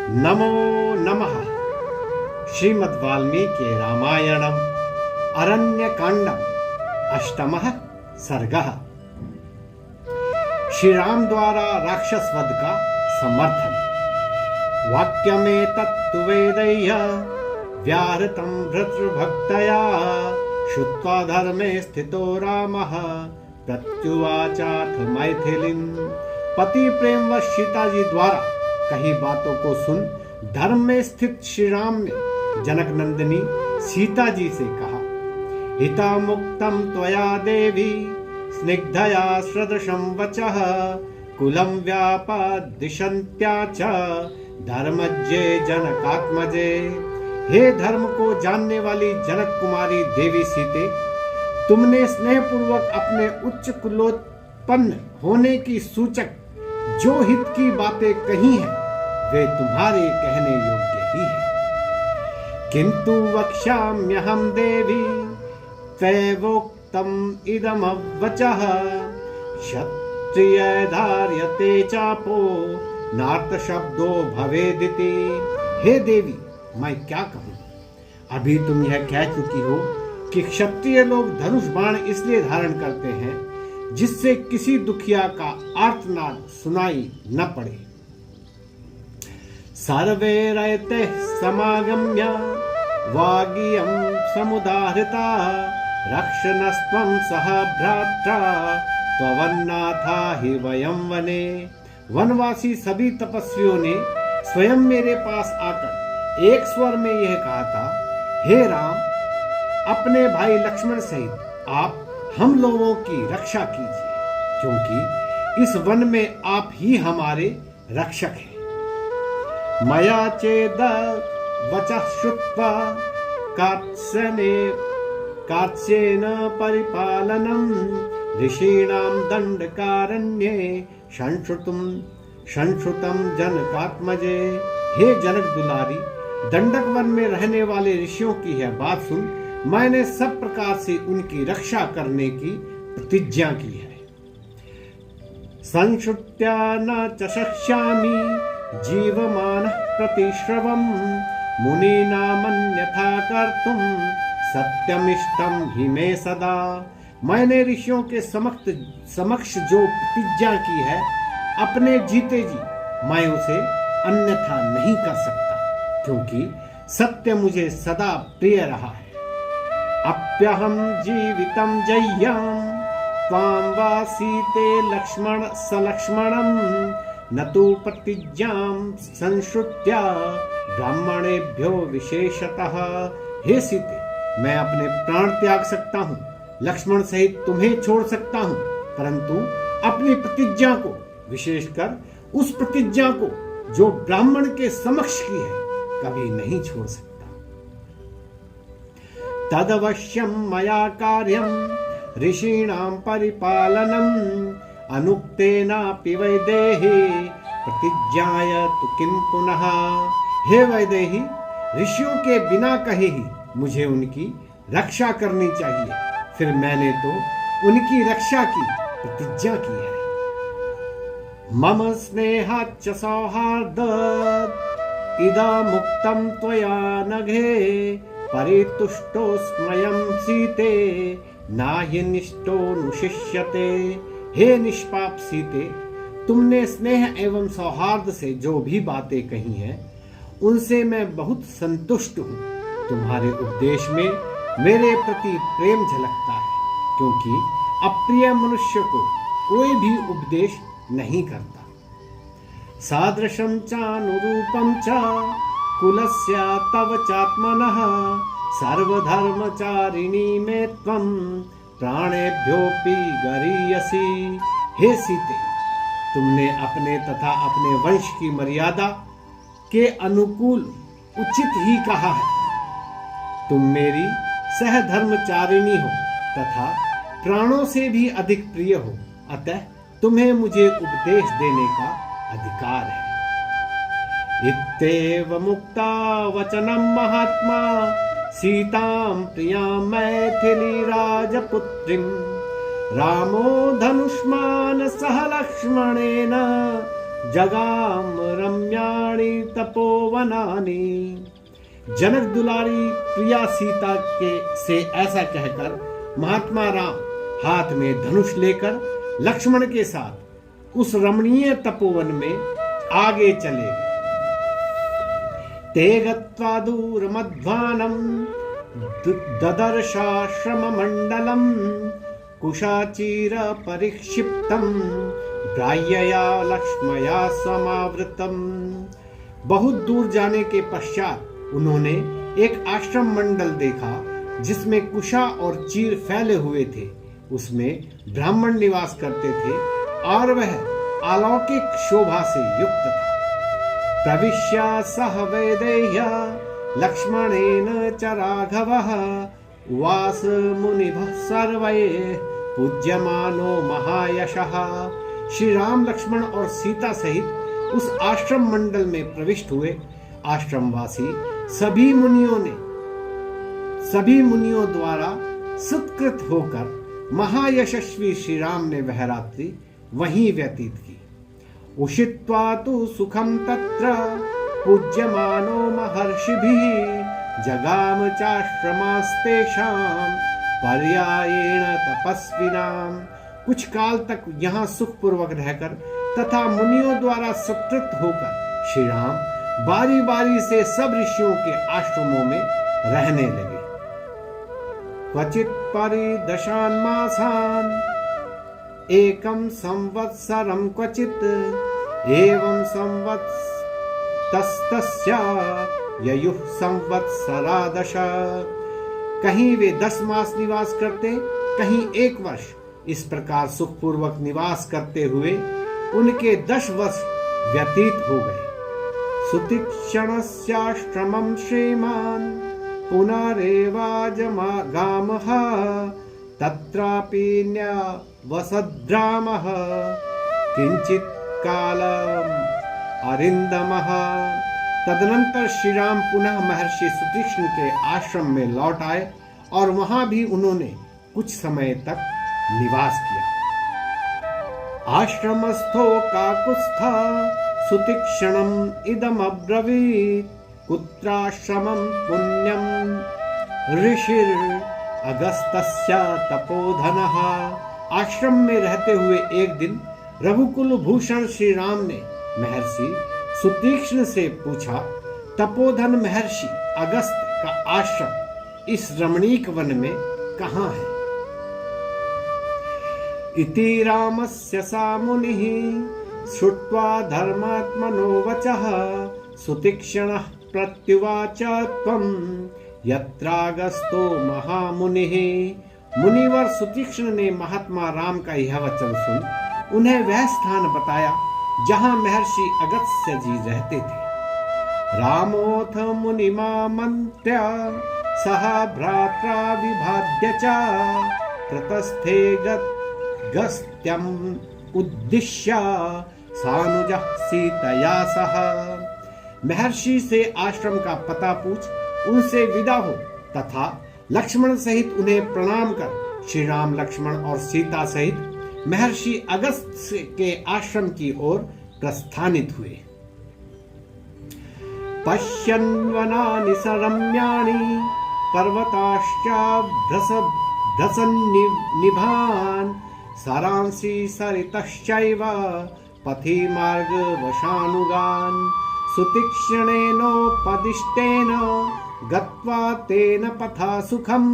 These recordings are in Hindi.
नमो नमः। श्रीमद् वाल्मीकि रामायणम् अरण्यकाण्डम् अष्टमः सर्गः। श्री राम द्वारा राक्षस वध का समर्थन। वाक्यमेतत्तु वेदैः व्याहृतं भर्तृभक्तया श्रुत्वा धर्मे स्थितो रामः प्रत्युवाचाथ मैथिलीं। पति प्रेमवश सीता जी द्वारा कही बातों को सुन धर्म में स्थित श्री राम ने जनक नंदिनी सीता जी से कहा, हिता मुक्तम त्वया देवी स्निग्धया सदृशं वचः कुलं व्यापादिशन्त्या च धर्मज्ञे जनकात्मजे। हे धर्म को जानने वाली जनक कुमारी देवी सीते, तुमने स्नेहपूर्वक अपने उच्च कुलोत्पन्न होने की सूचक जो हित की बातें कही हैं वे तुम्हारे कहने योग्य ही है। किंतु वक्ष्याम्यहं देवी तवोक्तम् इदमवचः क्षत्रिय धार्यते चापो नार्थ शब्दो भवेदिति। हे देवी, मैं क्या कहूँ? अभी तुम यह कह चुकी हो कि क्षत्रिय लोग धनुष बाण इसलिए धारण करते हैं जिससे किसी दुखिया का आर्तनाद सुनाई न पड़े। सर्वे रयते समागम्य वागियं समुदाहृता रक्षणस्त्वं सह भ्रात्रा त्वन्नाथा हि वयं वने। वनवासी सभी तपस्वियों ने स्वयं मेरे पास आकर एक स्वर में यह कहा था, हे राम, अपने भाई लक्ष्मण सहित आप हम लोगों की रक्षा कीजिए, क्योंकि इस वन में आप ही हमारे रक्षक हैं। मया चेद वचः श्रुत्वा कात्स्येन परिपालनं ऋषीणां दंडकारण्ये संश्रुतं जनकात्मजे। हे जनक दुलारी, दंडक वन में रहने वाले ऋषियों की यह बात सुन मैंने सब प्रकार से उनकी रक्षा करने की प्रतिज्ञा की है। संश्रुत्या न च शक्ष्यामि जीवमानः प्रतिश्रवम् मुनीनामन्यथा कर्तुं सत्यमिष्टं हि मे सदा। मैंने ऋषियों के समक्ष जो प्रतिज्ञा की है, अपने जीते जी मैं उसे अन्यथा नहीं कर सकता, क्योंकि सत्य मुझे सदा प्रिय रहा है। अप्यहं जीवितं जय्यां त्वां वा सीते लक्ष्मण सलक्ष्मणं न तु प्रतिज्ञां संश्रुत्या ब्राह्मणेभ्यो विशेषतः। हे सीते, मैं अपने प्राण त्याग सकता हूँ, लक्ष्मण सहित तुम्हें छोड़ सकता हूँ, परंतु अपनी प्रतिज्ञा को, विशेषकर उस प्रतिज्ञा को जो ब्राह्मण के समक्ष की है, कभी नहीं छोड़ सकता। तदवश्यं मया कार्यं ऋषीणां परिपालनम् अनुक्तेनापि वैदेही प्रतिज्ञाय तु किं पुनः। हे वैदेही, ऋषियों के बिना कहे ही मुझे उनकी रक्षा करनी चाहिए, फिर मैंने तो उनकी रक्षा की प्रतिज्ञा की है। मम स्नेहाच्च सौहार्दात् इदमुक्तं त्वया नघे परितुष्टोऽस्म्यहं सीते नाहि निष्ठोऽनुशिष्यते। हे निष्पाप सीते, तुमने स्नेह एवं सौहार्द से जो भी बातें कही हैं, उनसे मैं बहुत संतुष्ट हूँ। तुम्हारे उपदेश में मेरे प्रति प्रेम झलकता है, क्योंकि अप्रिय मनुष्य को कोई भी उपदेश नहीं करता। सादृशं चानुरूपं च कुलस्य तव चात्मनः सर्वधर्मचारिणी मे त्वं प्राणेभ्योऽपि गरीयसी। हे सीते, तुमने अपने तथा अपने वंश की मर्यादा के अनुकूल उचित ही कहा है। तुम मेरी सहधर्मचारिणी हो तथा प्राणों से भी अधिक प्रिय हो, अतः तुम्हें मुझे उपदेश देने का अधिकार है। इत्येव मुक्ता वचनं महात्मा सीतां प्रियां मैथिली राजपुत्रीं रामो धनुष्मान सह लक्ष्मणेन जगाम रम्याणि तपोवनानि। जनक दुलारी प्रिया सीता के से ऐसा कहकर महात्मा राम हाथ में धनुष लेकर लक्ष्मण के साथ उस रमणीय तपोवन में आगे चले गए। ते गत्वा दूरमध्वानं ददर्शाश्रम मंडलम कुशाचीर परिक्षिप्तम ग्राह्यया लक्ष्मया समावृतम। बहुत दूर जाने के पश्चात उन्होंने एक आश्रम मंडल देखा जिसमें कुशा और चीर फैले हुए थे। उसमें ब्राह्मण निवास करते थे और वह अलौकिक शोभा से युक्त था। प्रविश्य सह वैदेह्य लक्ष्मणेन च राघवः उवास मुनिभः सर्वे पूज्यमानो महायशः। श्री राम लक्ष्मण और सीता सहित उस आश्रम मंडल में प्रविष्ट हुए। आश्रमवासी सभी मुनियों द्वारा सत्कृत होकर महायशस्वी श्री राम ने वह रात्रि वहीं व्यतीत की। उषित्वा तु सुखम तत्र पूज्यमानो महर्षिभिः जगाम चाश्रमास्तेषां पर्यायेण तपस्विनां। कुछ काल तक यहाँ सुखपूर्वक रहकर तथा मुनियों द्वारा सत्कृत होकर श्री राम बारी बारी से सब ऋषियों के आश्रमों में रहने लगे। क्वचित् परिदशान् मासान् एकं संवत्सरं क्वचित् एवं संवत्सरस्तस्य ययुः संवत्सरा दश। कहीं वे 10 मास निवास करते, कहीं 1 वर्ष। इस प्रकार सुखपूर्वक निवास करते हुए उनके 10 वर्ष व्यतीत हो गए। सुतीक्ष्णस्याश्रमं श्रीमान् पुनरेवाजगामः तत्रापि न्यवसद्रामः किंचित् कालम् अरिंदमः। तदनंतर श्री राम पुनः महर्षि सुतीक्ष्ण के आश्रम में लौट आए और वहां भी उन्होंने कुछ समय तक निवास किया। आश्रमस्थो काकुत्स्थ सुतीक्ष्णम् इदम् अब्रवीत् कुत्राश्रमं पुण्यं ऋषिर् अगस्त्यस्य तपोधनः। आश्रम में रहते हुए एक दिन रघुकुल भूषण श्री राम ने महर्षि सुतीक्ष्ण से पूछा, तपोधन महर्षि अगस्त्य का आश्रम इस रमणीक वन में कहाँ है? इति रामस्य सा मुनिः श्रुत्वा धर्मात्मनो वचः सुतीक्ष्णः प्रत्युवाच त्वं यत्रागस्तो महामुनिः। मुनिवर सुतीक्ष्ण ने महात्मा राम का यह वचन सुन उन्हें वह स्थान बताया जहां महर्षि अगस्त्य जी रहते थे। रामोऽथ मुनिमामन्त्र्य सह भ्रात्रा विभाद्य च प्रतस्थे गस्त्यम् उद्दिश्य सानुजः सीतया सह। महर्षि से आश्रम का पता पूछ उनसे विदा हो तथा लक्ष्मण सहित उन्हें प्रणाम कर श्री राम लक्ष्मण और सीता सहित महर्षि अगस्त्य के आश्रम की ओर प्रस्थानित हुए। पश्यन् वनानि सरम्याणि पर्वताश्चाभ्रसन्निभान् सरांसि सरितश्चैव पथि मार्गवशानुगान्। सुतीक्ष्णेनोपदिष्टेन गत्वा तेन पथा सुखम्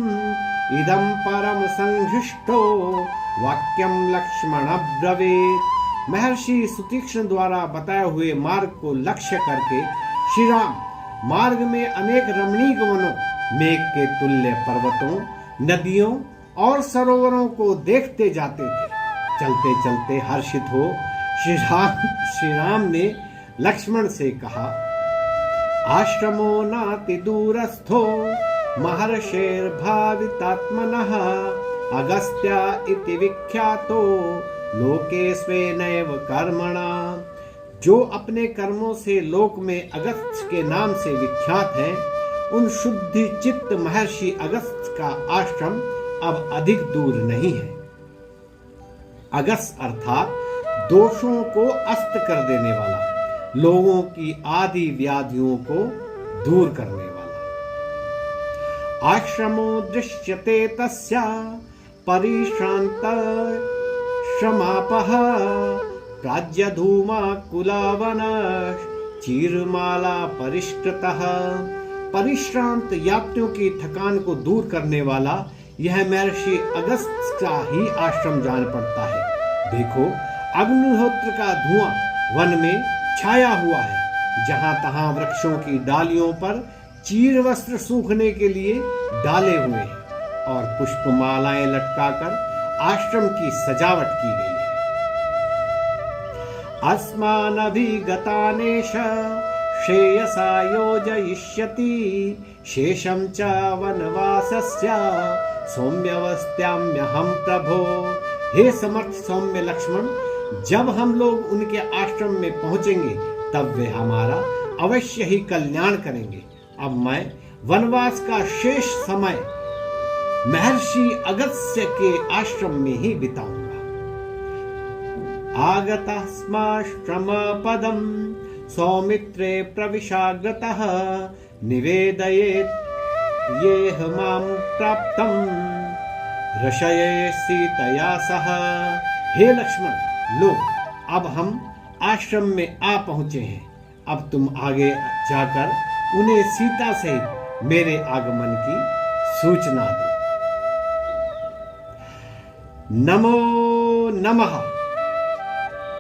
इदं परम संहृष्टो वाक्यम लक्ष्मण ब्रवीत्। महर्षि सुतीक्ष्ण द्वारा बताए हुए मार्ग को लक्ष्य करके श्री राम मार्ग में अनेक रमणीक वनों, मेघ के तुल्य पर्वतों, नदियों और सरोवरों को देखते जाते थे। चलते चलते हर्षित हो श्री राम ने लक्ष्मण से कहा, आश्रमो नाति दूरस्थो महर्षेर्भावितात्मनः अगस्त्य इति विख्यातो लोके स्वेनैव कर्मणा। जो अपने कर्मों से लोक में अगस्त्य के नाम से विख्यात हैं, उन शुद्धि चित्त महर्षि अगस्त्य का आश्रम अब अधिक दूर नहीं है। अगस्त्य अर्थात दोषों को अस्त कर देने वाला। लोगों की आदि व्याधियों को दूर करने वाला। आश्रमो दृश्यते तस्या परिश्रांत श्रमापः प्राज्यधूमाकुलावन चीरमाला परिष्कृतः। परिश्रांत यात्रियों की थकान को दूर करने वाला यह महर्षि अगस्त्य का ही आश्रम जान पड़ता है। देखो, अग्निहोत्र का धुआं वन में छाया हुआ है, जहां तहां वृक्षों की डालियों पर चीर वस्त्र सूखने के लिए डाले हुए हैं और पुष्पमालाएं लटकाकर आश्रम की सजावट की गई है। अस्मानभिगतानेश श्रेयसा योजयिष्यति शेषं च वनवासस्य सौम्यवस्थाम्यहं प्रभो। हे समर्थ सौम्य लक्ष्मण, जब हम लोग उनके आश्रम में पहुंचेंगे तब वे हमारा अवश्य ही कल्याण करेंगे। अब मैं वनवास का शेष समय महर्षि अगस्त्य के आश्रम में ही बिताऊंगा। आगतस्माश्रम पदम सौमित्रे प्रविशागतः निवेदयेत् येह मां प्राप्तं ऋषये सीतया सह। हे लक्ष्मण, लो, अब हम आश्रम में आ पहुंचे हैं। अब तुम आगे जाकर उन्हें सीता सहित मेरे आगमन की सूचना दो। नमो नमः।